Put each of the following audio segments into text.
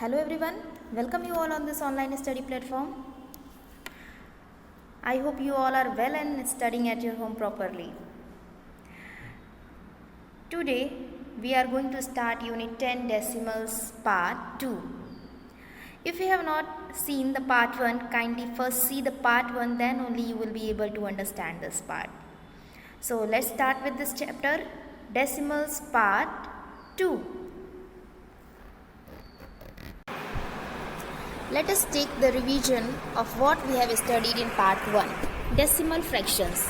Hello everyone, welcome you all on this online study platform. I hope you all are well and studying at your home properly. Today we are going to start Unit 10 Decimals Part 2. If you have not seen the Part 1, kindly first see the Part 1, then only you will be able to understand this part. So let's start with this chapter, Decimals Part 2. Let us take the revision of what we have studied in Part 1, Decimal Fractions.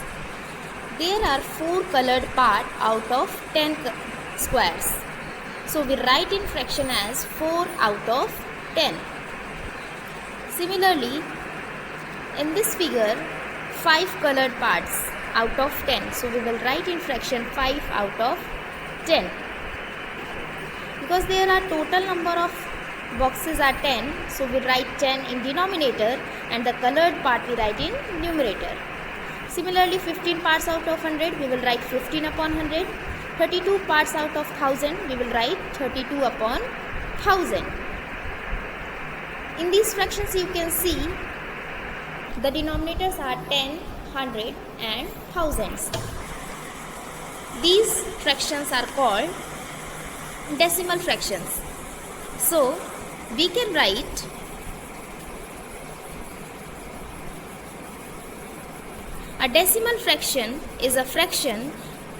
There are 4 colored parts out of 10 squares. So we write in fraction as 4 out of 10. Similarly, in this figure, 5 colored parts out of 10. So we will write in fraction 5 out of 10. Because there are total number of boxes are 10, so we write 10 in denominator and the colored part we write in numerator. Similarly, 15 parts out of 100, we will write 15 upon 100. 32 parts out of 1000, we will write 32 upon 1000. In these fractions you can see the denominators are 10, 100 and thousands. These fractions are called decimal fractions. So we can write a decimal fraction is a fraction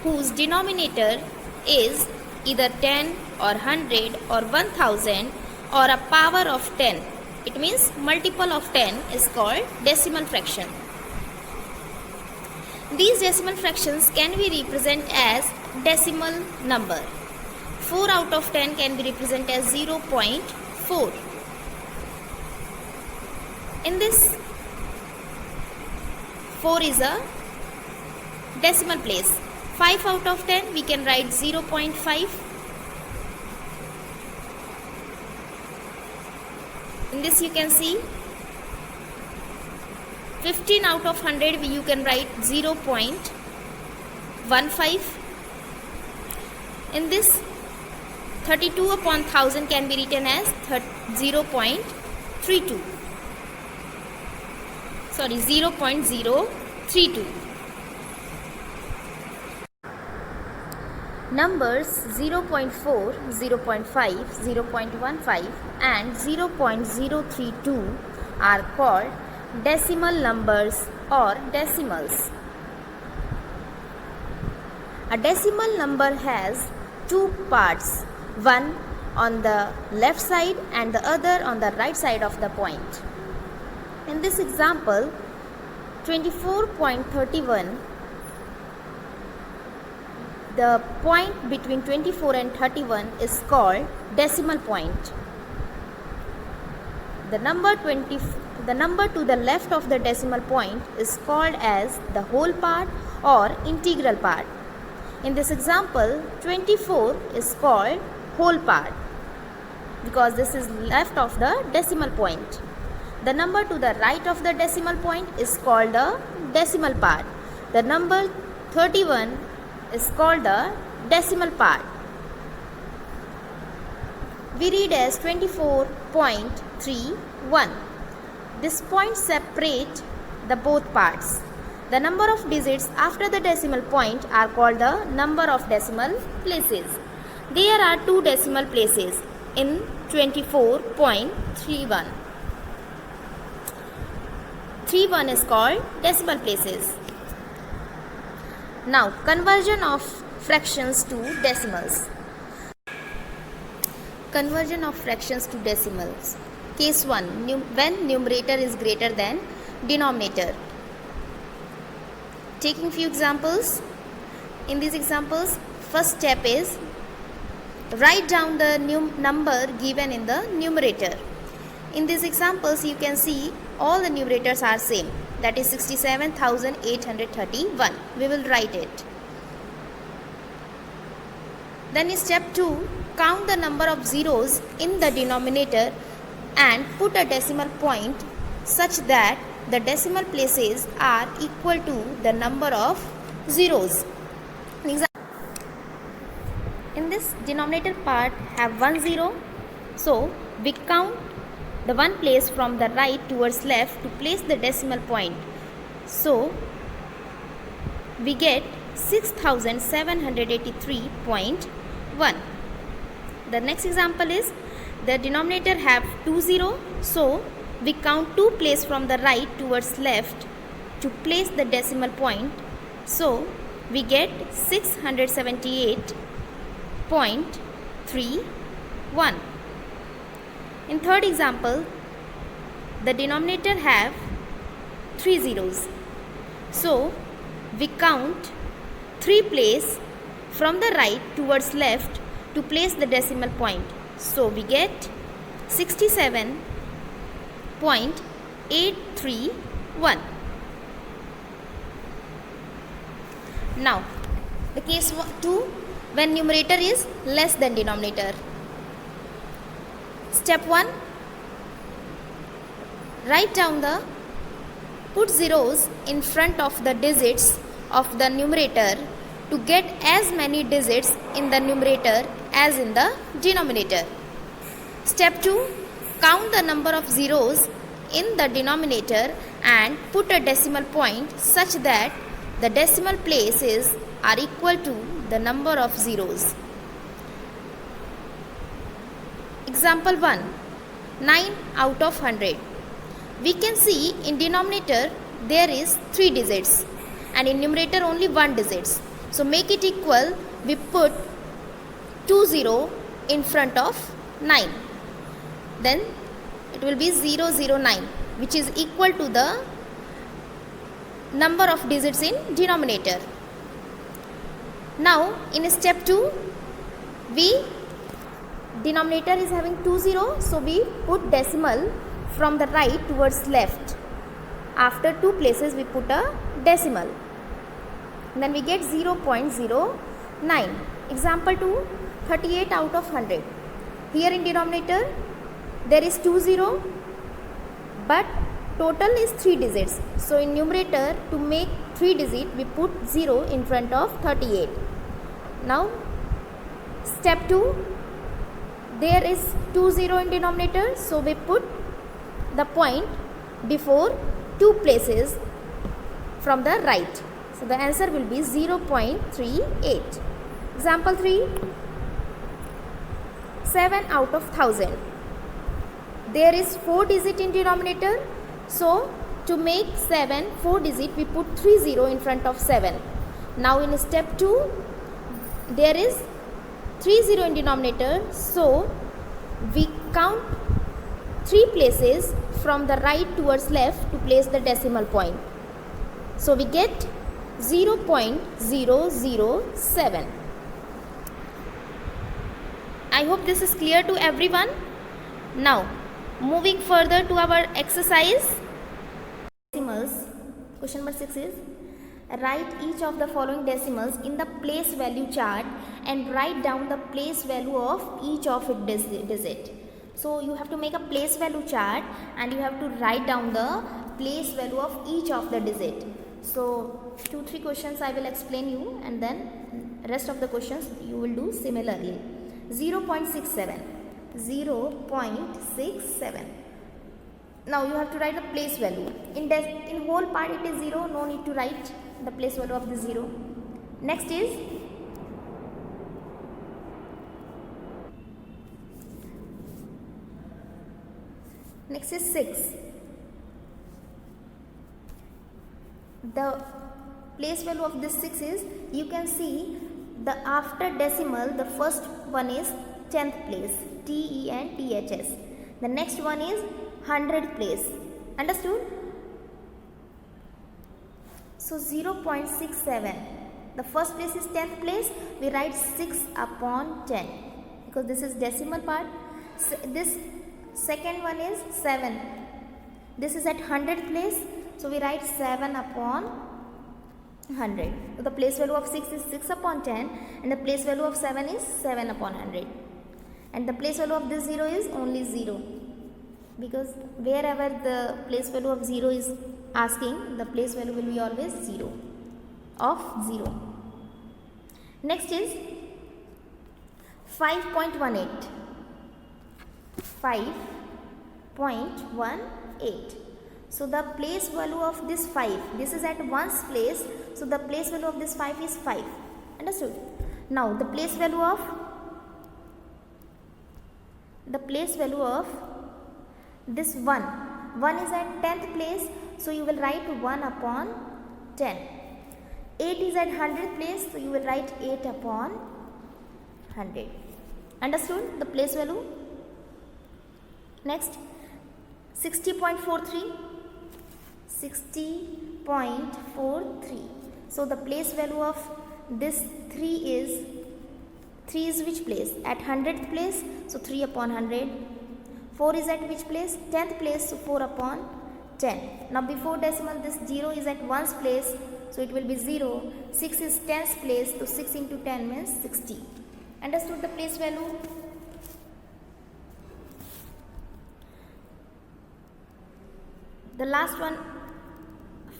whose denominator is either 10 or 100 or 1000 or a power of 10. It means multiple of 10 is called decimal fraction. These decimal fractions can be represented as decimal number. 4 out of 10 can be represented as 0.4. In this, 4 is a decimal place. 5 out of 10 we can write 0.5. In this you can see 15 out of 100 you can write 0.15. In this 32 upon 1000 can be written as 0.32. Sorry, 0.032. Numbers 0.4, 0.5, 0.15 and 0.032 are called decimal numbers or decimals. A decimal number has 2 parts, one on the left side and the other on the right side of the point. In this example, 24.31, the point between 24 and 31 is called decimal point. The number to the left of the decimal point is called as the whole part or integral part. In this example, 24 is called whole part because this is left of the decimal point. The number to the right of the decimal point is called the decimal part. The number 31 is called the decimal part. We read as 24.31. This point separates the both parts. The number of digits after the decimal point are called the number of decimal places. There are 2 decimal places in 24.31. 31 is called decimal places. Now, conversion of fractions to decimals. Conversion of fractions to decimals. Case 1. When numerator is greater than denominator. Taking few examples. In these examples, first step is write down the number given in the numerator. In these examples, you can see all the numerators are same. That is 67,831. We will write it. Then in step 2, count the number of zeros in the denominator and put a decimal point such that the decimal places are equal to the number of zeros. In this denominator part have 1 0, So we count the one place from the right towards left to place the decimal point. So we get 6783.1. The next example is the denominator have 20, so we count 2 place from the right towards left to place the decimal point. So we get 678.31. In third example, the denominator have 3 zeros. So we count 3 place from the right towards left to place the decimal point. So we get 67.831. Now the case 2, when numerator is less than denominator. Step 1, put zeros in front of the digits of the numerator to get as many digits in the numerator as in the denominator. Step 2, count the number of zeros in the denominator and put a decimal point such that the decimal places are equal to the number of zeros. Example 1, 9 out of 100. We can see in denominator there is 3 digits and in numerator only 1 digits. So make it equal, we put 20 in front of 9. Then it will be 009, which is equal to the number of digits in denominator. Now in step 2, denominator is having 20, so we put decimal from the right towards left. After 2 places we put a decimal. Then we get 0.09. Example 2, 38 out of 100. Here in denominator there is 20, but total is 3 digits. So in numerator, to make 3 digit, we put 0 in front of 38. Now step 2, there is 20 in denominator, so we put the point before 2 places from the right. So the answer will be 0.38. Example 3, 7 out of 1000. There is 4 digit in denominator, so to make 7 4 digit, we put 30 in front of 7. Now in step 2, there is 30 in denominator, so we count 3 places from the right towards left to place the decimal point. So we get 0.007. I hope this is clear to everyone. Now moving further to our exercise. Decimals. Question number 6 is, write each of the following decimals in the place value chart and write down the place value of each of its digit. So you have to make a place value chart and you have to write down the place value of each of the digit. So 2-3 questions I will explain you, and then rest of the questions you will do similarly. 0.67. 0.67. Now you have to write the place value. In whole part it is 0, no need to write the place value of the 0. Next is Next is 6. The place value of this 6 is, you can see the after decimal, the first one is 10th place, TENTHS. The next one is 100th place. Understood? So 0.67. The first place is 10th place. We write 6 upon 10 because this is decimal part. This second one is 7. This is at 100th place. So we write 7 upon 100. So the place value of 6 is 6 upon 10 and the place value of 7 is 7 upon 100. And the place value of this 0 is only 0. Because wherever the place value of 0 is asking, the place value will be always 0 of 0. Next is 5.18. 5.18. So the place value of this 5, this is at ones place, so the place value of this 5 is 5. Understood? Now the place value of this 1 is at 10th place, so you will write 1 upon 10. 8 is at 100th place, so you will write 8 upon 100. Understood the place value? Next, 60.43. 60.43. So the place value of this 3 is which place? At 100th place, so 3 upon 100. 4 is at which place? 10th place, so 4 upon 10. Now before decimal, this 0 is at 1's place, so it will be 0. 6 is 10th place, so 6 into 10 means 60. Understood the place value? The last one,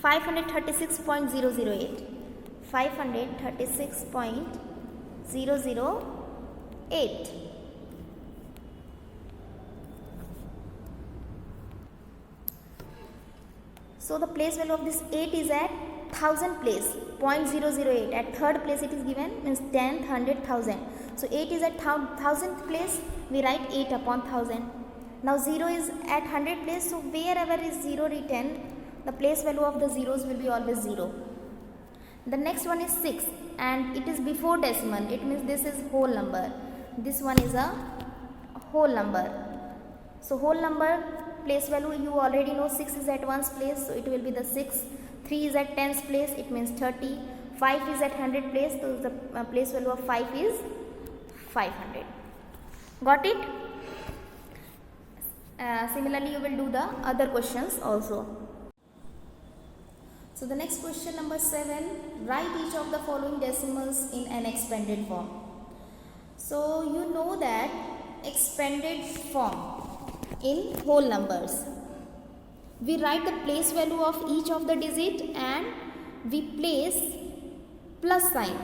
536.008. 536.008. So the place value of this 8 is at 1000 place, 0.008. At third place it is given, means 10th, 100th, 1000. So 8 is at 1000th place, we write 8 upon 1000. Now 0 is at 100 place, so wherever is 0 written, the place value of the zeros will be always 0. The next one is 6 and it is before decimal, it means this is whole number. This one is a whole number. So whole number place value you already know, 6 is at 1's place, so it will be the 6. 3 is at 10's place, it means 30. 5 is at 100 place, so the place value of 5 is 500. Got it? Similarly, you will do the other questions also. So the next question number 7, write each of the following decimals in an expanded form. So you know that expanded form in whole numbers, we write the place value of each of the digit and we place plus sign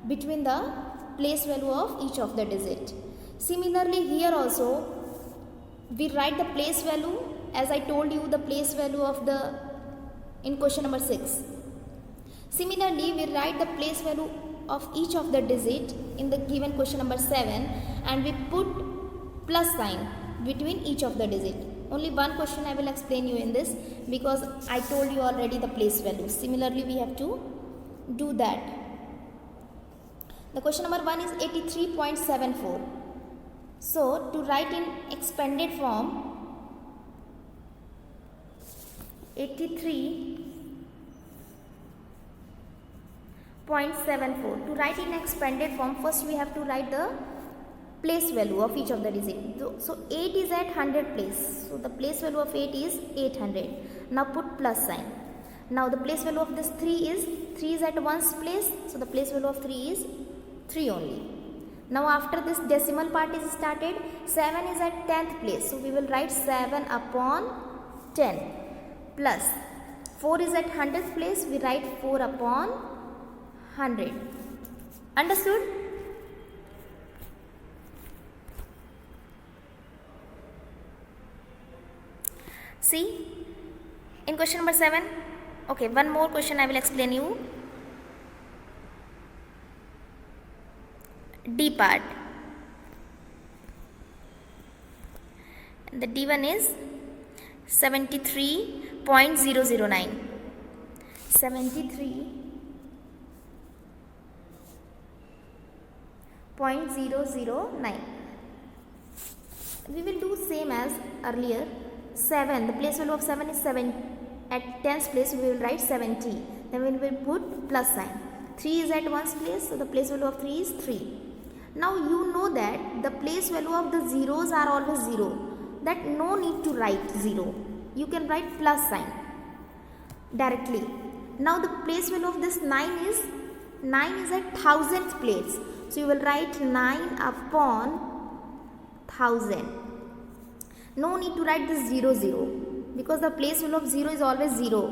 between the place value of each of the digit. Similarly here also we write the place value, as I told you, the place value of the in question number 6. Similarly, we write the place value of each of the digit in the given question number 7 and we put plus sign between each of the digit. Only one question I will explain you in this, because I told you already the place value. Similarly, we have to do that. The question number 1 is 83.74. So, to write in expanded form, 83.74. To write in expanded form, first we have to write the place value of each of the digit. So 8 is at 100 place. So the place value of 8 is 800. Now put plus sign. Now the place value of this 3 is at 1's place. So the place value of 3 is 3 only. Now after this decimal part is started, 7 is at 10th place. So we will write 7 upon 10 plus 4 is at 100th place. We write 4 upon 100. Understood? See, in question number 7, okay, one more question I will explain you. D part. The D1 is 73.009. 73.009. We will do same as earlier. 7, the place value of 7 is 7. At 10th place we will write 70. Then we will put plus sign. 3 is at 1's place, so the place value of 3 is 3. Now you know that the place value of the zeros are always 0. That no need to write 0. You can write plus sign directly. Now the place value of this 9 is at 1000th place. So you will write 9 upon 1000. No need to write this 0, 0, because the place value of 0 is always 0.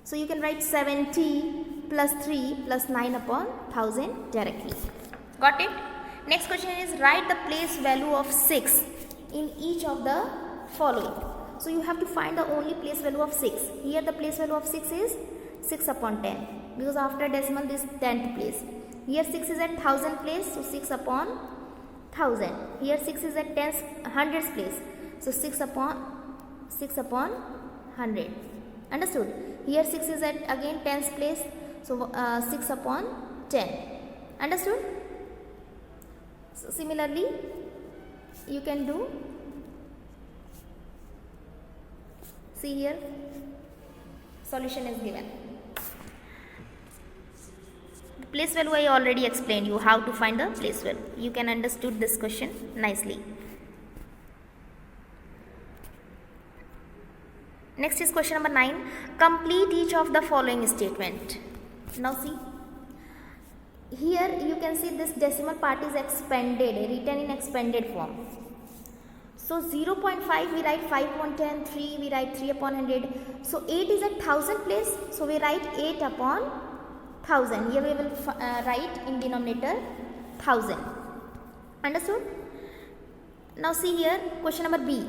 So you can write 70 plus 3 plus 9 upon 1000 directly. Got it? Next question is write the place value of 6 in each of the following. So you have to find the only place value of 6. Here the place value of 6 is 6 upon 10 because after decimal this 10th place. Here 6 is at 1000 place, so 6 upon 1000. Here 6 is at 100th place, so 6 upon 100. Understood? Here 6 is at again 10th place, so 6 upon 10. Understood? So similarly you can do, see here solution is given. The place value I already explained you how to find the place value. You can understood this question nicely. Next is question number 9. Complete each of the following statement. Now see, here you can see this decimal part is expanded, written in expanded form. So 0.5 we write 5 upon 10, 3 we write 3 upon 100. So 8 is at 1000 place, so we write 8 upon 1000. Here we will write in denominator 1000. Understood? Now see here question number B.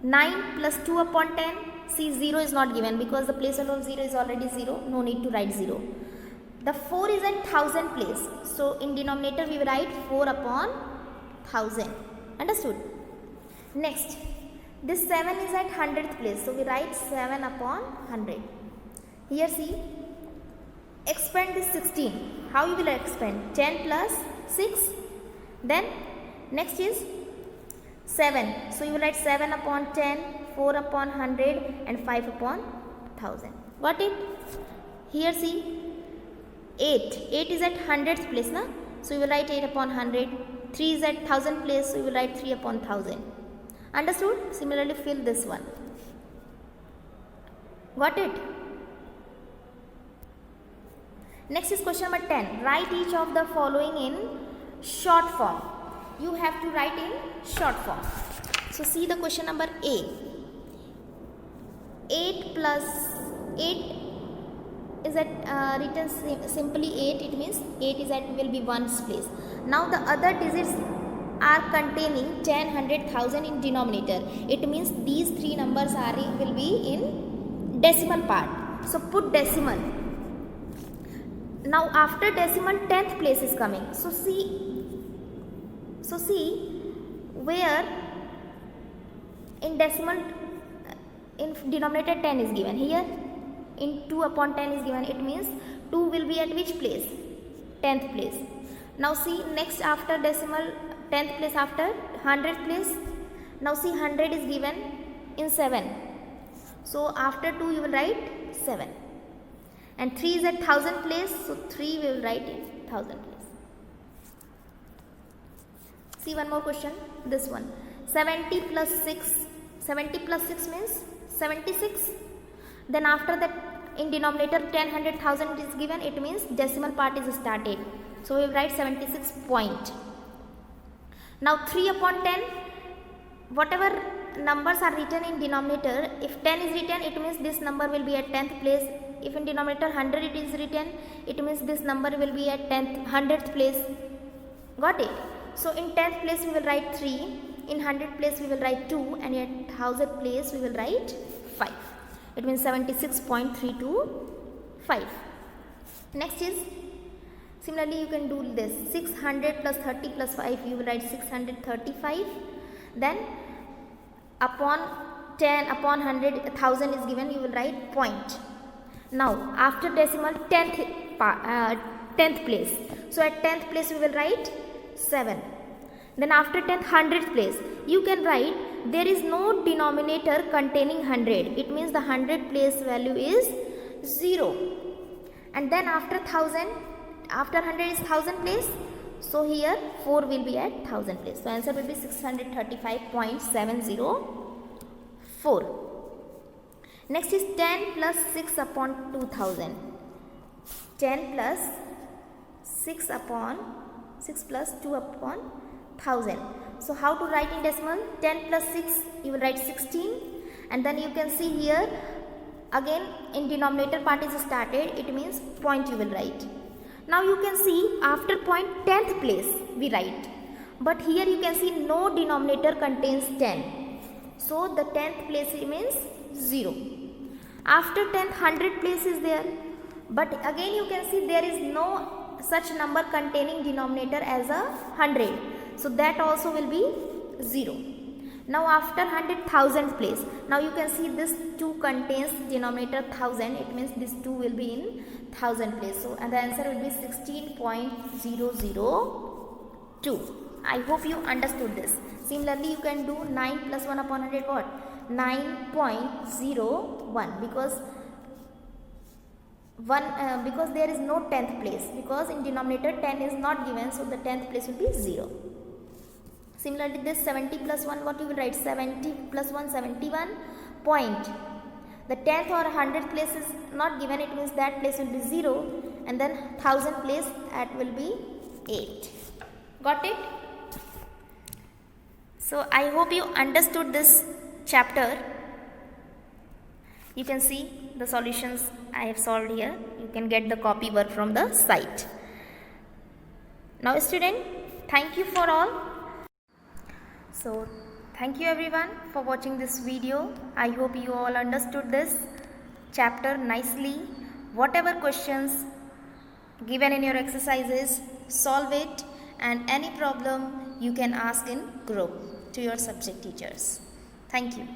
9 plus 2 upon 10. See 0 is not given because the place value of 0 is already 0. No need to write 0. The 4 is at 1000 place. So in denominator we will write 4 upon 1000. Understood? Next, this 7 is at 100th place. So we write 7 upon 100. Here see, expand this 16. How you will expand? 10 plus 6. Then next is 7. So you will write 7 upon 10, 4 upon 100 and 5 upon 1000. Got it? Here see, 8. 8 is at 100th place, na? So you will write 8 upon 100. 3 is at 1000 place, so you will write 3 upon 1000. Understood? Similarly fill this one. Got it? Next is question number 10. Write each of the following in short form. You have to write in short form. So see the question number A. 8 plus 8 is at written simply 8. It means 8 is at will be 1's place. Now the other digits are containing 10, 100, 1000 in denominator. It means these three numbers will be in decimal part. So put decimal. Now after decimal 10th place is coming. So see where in decimal in denominator 10 is given. Here in 2 upon 10 is given. It means 2 will be at which place? 10th place. Now see next after decimal 10th place after 100th place. Now see 100 is given in 7. So after 2 you will write 7. And 3 is at 1000 place. So 3 we will write in 1000 place. See one more question. This one. 70 plus 6. 70 plus 6 means 76. Then after that in denominator 10, 100, 1000 is given. It means decimal part is started. So we will write 76 point. Now 3 upon 10, whatever numbers are written in denominator, if 10 is written, it means this number will be at 10th place. If in denominator 100 it is written, it means this number will be at 100th place. Got it? So in 10th place we will write 3, in 100th place we will write 2, and at 1000th place we will write 5. It means 76.325. Next is, similarly you can do this. 600 plus 30 plus 5, you will write 635. Then upon 10 upon 100, 1000 is given, you will write point. Now after decimal 10th place. So at 10th place we will write 7. Then after 10th 100th place, you can write there is no denominator containing 100. It means the 100 place value is 0. And then after 1000, after 100 is 1000 place. So here 4 will be at 1000 place. So answer will be 635.704. Next is 10 plus 6 upon 2000. 10 plus 6 upon 6 plus 2 upon 1000. So how to write in decimal? 10 plus 6, you will write 16. And then you can see here again in denominator part is started. It means point you will write. Now you can see after point 10th place. we write. But here you can see no denominator contains 10. So the 10th place means 0. After 10th, 100 place is there. But again you can see there is no such number containing denominator as a 100. So that also will be 0. Now after 100, 1000th place. Now you can see this 2 contains denominator 1000. It means this 2 will be in 1000 place. So and the answer will be 16.002. I hope you understood this. Similarly, you can do 9 plus 1 upon 100 what? 9.01 because there is no 10th place, because in denominator 10 is not given, so the 10th place will be 0. Similarly, this 70 plus 1, what you will write? 70 plus 1, 71 point. The 10th or 100th place is not given, it means that place will be 0, and then 1000 place that will be 8. Got it? So I hope you understood this chapter. You can see the solutions I have solved here. You can get the copy work from the site. Now student, thank you for all. So thank you everyone for watching this video. I hope you all understood this chapter nicely. Whatever questions given in your exercises, solve it, and any problem you can ask in group to your subject teachers. Thank you.